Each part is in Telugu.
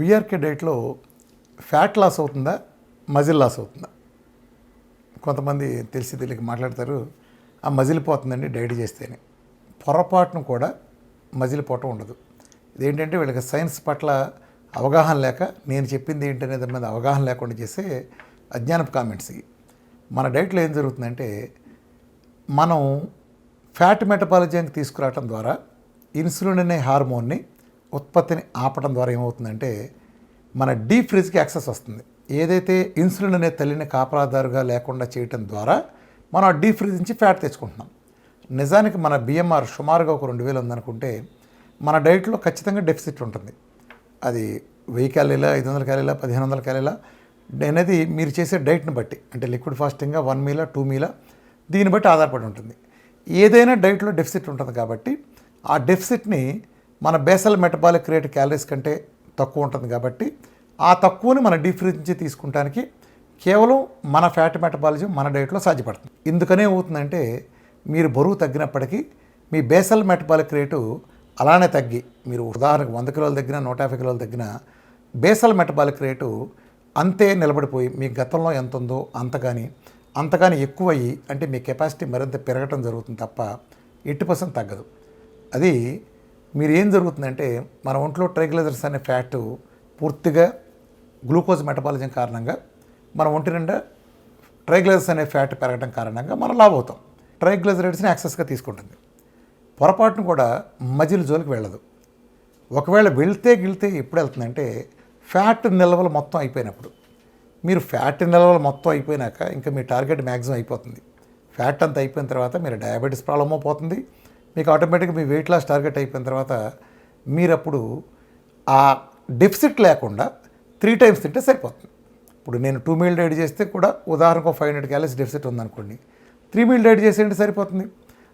విఆర్కే డైట్లో ఫ్యాట్ లాస్ అవుతుందా, మజిల్ లాస్ అవుతుందా? కొంతమంది తెలిసి తెలియక మాట్లాడతారు, ఆ మజిల్ పోతుందండి డైట్ చేస్తేనే. పొరపాటును కూడా మజిల్ పోవటం ఉండదు. ఇదేంటంటే వీళ్ళకి సైన్స్ పట్ల అవగాహన లేక, నేను చెప్పింది ఏంటనే దాని మీద అవగాహన లేకుండా చేసే అజ్ఞానపు కామెంట్స్ ఇవి. మన డైట్లో ఏం జరుగుతుందంటే, మనం ఫ్యాట్ మెటబాలిజానికి తీసుకురావటం ద్వారా ఇన్సులిన్ అనే హార్మోన్ని ఉత్పత్తిని ఆపడం ద్వారా ఏమవుతుందంటే, మన డీప్ ఫ్రిజ్కి యాక్సెస్ వస్తుంది. ఏదైతే ఇన్సులిన్ అనే తల్లిని కాపలాదారుగా లేకుండా చేయటం ద్వారా మనం ఆ డీప్ ఫ్రిజ్ నుంచి ఫ్యాట్ తెచ్చుకుంటున్నాం. నిజానికి మన బిఎంఆర్ సుమారుగా ఒక 2000 ఉందనుకుంటే, మన డైట్లో ఖచ్చితంగా డెఫిసిట్ ఉంటుంది. అది 1000 క్యాలీలా, 500 క్యాలీలా, 1500 క్యాలీలా అనేది మీరు చేసే డైట్ని బట్టి, అంటే లిక్విడ్ ఫాస్టింగ్గా 1 మీలా 2 మీలా, దీన్ని బట్టి ఆధారపడి ఉంటుంది. ఏదైనా డైట్లో డెఫిసిట్ ఉంటుంది కాబట్టి ఆ డెఫిసిట్ని మన బేసల్ మెటబాలిక్ రేట్ క్యాలరీస్ కంటే తక్కువ ఉంటుంది కాబట్టి ఆ తక్కువని మన డీప్ ఫ్రిజ్ నుంచి తీసుకుంటానికి కేవలం మన ఫ్యాట్ మెటబాలిజం మన డైట్లో సాధ్యపడుతుంది. ఎందుకనే అవుతుందంటే, మీరు బరువు తగ్గినప్పటికీ మీ బేసల్ మెటబాలిక్ రేటు అలానే తగ్గి, మీరు ఉదాహరణకు 100 కిలోలు తగ్గినా 150 కిలోలు తగ్గినా బేసల్ మెటబాలిక్ రేటు అంతే నిలబడిపోయి మీ గతంలో ఎంత ఉందో అంతగాని ఎక్కువయ్యి, అంటే మీ కెపాసిటీ మరింత పెరగటం జరుగుతుంది తప్ప 80% తగ్గదు. అది మీరు ఏం జరుగుతుందంటే, మన ఒంట్లో ట్రైగ్లిజరైడ్స్ అనే ఫ్యాట్ పూర్తిగా గ్లూకోజ్ మెటబాలిజం కారణంగా మన ఒంటి నిండా ట్రైగ్లిజరైడ్స్ అనే ఫ్యాట్ పెరగడం కారణంగా మనం లావ్ అవుతాం. ట్రైగ్లిజరైడ్స్ని యాక్సెస్గా తీసుకుంటుంది. పొరపాటును కూడా మజిల్ జోలికి వెళ్ళదు. ఒకవేళ వెళ్తే ఎప్పుడు వెళ్తుందంటే, ఫ్యాట్ నిల్వలు మొత్తం అయిపోయినప్పుడు. మీరు ఫ్యాట్ నిల్వలు మొత్తం అయిపోయినాక ఇంకా మీ టార్గెట్ మ్యాక్సిమం అయిపోతుంది. ఫ్యాట్ అంతా అయిపోయిన తర్వాత మీరు డయాబెటీస్ ప్రాబ్లమ్ పోతుంది. మీకు ఆటోమేటిక్గా మీ వెయిట్ లాస్ టార్గెట్ అయిపోయిన తర్వాత మీరప్పుడు ఆ డెఫిసిట్ లేకుండా 3 టైమ్స్ తింటే సరిపోతుంది. ఇప్పుడు నేను 2 మీల్ డైట్ చేస్తే కూడా ఉదాహరణకు 500 క్యాలరీస్ డెఫిసిట్ ఉందనుకోండి, 3 మీల్ డైట్ చేసేయండి సరిపోతుంది.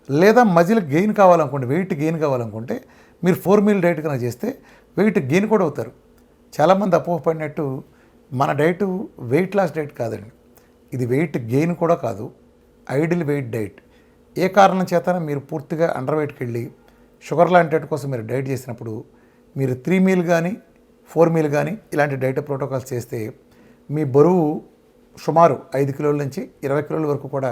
లేదా మజిల్ గెయిన్ కావాలనుకోండి, వెయిట్ గెయిన్ కావాలనుకుంటే మీరు 4 మీల్ డైట్ కన్నా చేస్తే వెయిట్ గెయిన్ కూడా అవుతారు. చాలామంది అపోహపడినట్టు మన డైటు వెయిట్ లాస్ డైట్ కాదండి, ఇది వెయిట్ గెయిన్ కూడా కాదు, ఐడిల్ వెయిట్ డైట్. ఏ కారణం చేత మీరు పూర్తిగా అండర్ వెయిట్కి వెళ్ళి షుగర్ లాంటి డైట్ కోసం మీరు డైట్ చేసినప్పుడు మీరు 3 మీల్ కానీ 4 మీల్ కానీ ఇలాంటి డైట్ ప్రోటోకాల్స్ చేస్తే మీ బరువు సుమారు 5 కిలోల నుంచి 20 కిలోల వరకు కూడా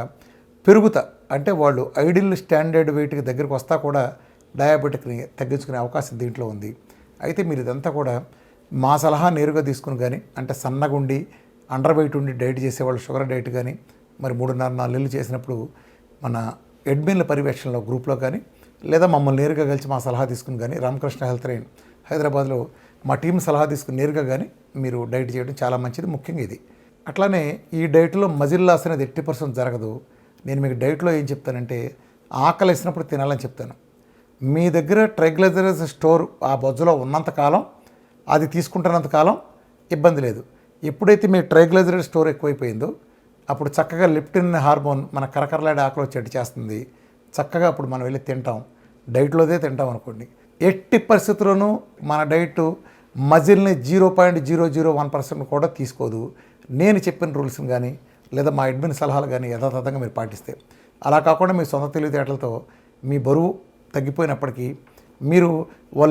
పెరుగుతా, అంటే వాళ్ళు ఐడిల్ స్టాండర్డ్ వెయిట్కి దగ్గరికి వస్తా కూడా డయాబెటిక్ని తగ్గించుకునే అవకాశం దీంట్లో ఉంది. అయితే మీరు ఇదంతా కూడా మా సలహా నేరుగా తీసుకుని కానీ, అంటే సన్నగుండి అండర్ వెయిట్ ఉండి డైట్ చేసేవాళ్ళు షుగర్ డైట్ కానీ మరి 3.5-4 నెలలు చేసినప్పుడు మన అడ్మిన్ల పర్యవేక్షణలో గ్రూప్లో కానీ, లేదా మమ్మల్ని నేరుగా కలిసి మా సలహా తీసుకుని కానీ, రామకృష్ణ హెల్త్ లైన్ హైదరాబాద్లో మా టీం సలహా తీసుకుని నేరుగా కానీ మీరు డైట్ చేయడం చాలా మంచిది. ముఖ్యంగా ఇది. అట్లానే ఈ డైట్లో మజిల్ లాస్ అనేది 80% జరగదు. నేను మీకు డైట్లో ఏం చెప్తానంటే, ఆకలి వేసినప్పుడు తినాలని చెప్తాను. మీ దగ్గర ట్రైగ్లిజరైడ్స్ స్టోర్ ఆ బొజ్జులో ఉన్నంతకాలం, అది తీసుకుంటున్నంతకాలం ఇబ్బంది లేదు. ఎప్పుడైతే మీ ట్రైగ్లిజరైడ్ స్టోర్ ఎక్కువైపోయిందో అప్పుడు చక్కగా లెప్టిన్ హార్మోన్ మన కరకరలాడే ఆకలి చెట్టు చేస్తుంది. చక్కగా అప్పుడు మనం వెళ్ళి తింటాం, డైట్లోదే తింటాం అనుకోండి. ఎట్టి పరిస్థితుల్లోనూ మన డైట్ మజిల్ని 0.001% కూడా తీసుకోదు. నేను చెప్పిన రూల్స్ని కానీ లేదా మా అడ్మిన్ సలహాలు కానీ యథాతథంగా మీరు పాటిస్తే. అలా కాకుండా మీ సొంత తెలివితేటలతో మీ బరువు తగ్గిపోయినప్పటికీ మీరు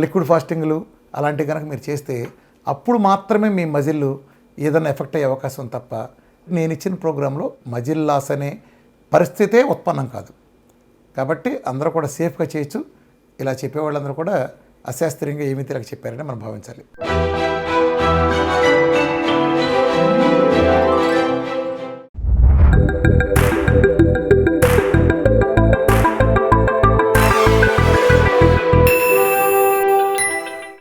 లిక్విడ్ ఫాస్టింగ్లు అలాంటివి కనుక మీరు చేస్తే అప్పుడు మాత్రమే మీ మజిల్ ఏదైనా ఎఫెక్ట్ అయ్యే అవకాశం తప్ప నేను ఇచ్చిన ప్రోగ్రాంలో మజిల్ లాస్ అనే పరిస్థితే ఉత్పన్నం కాదు. కాబట్టి అందరూ కూడా సేఫ్గా చేయొచ్చు. ఇలా చెప్పేవాళ్ళందరూ కూడా అశాస్త్రీయంగా ఏమీ తెలియక చెప్పారని మనం భావించాలి.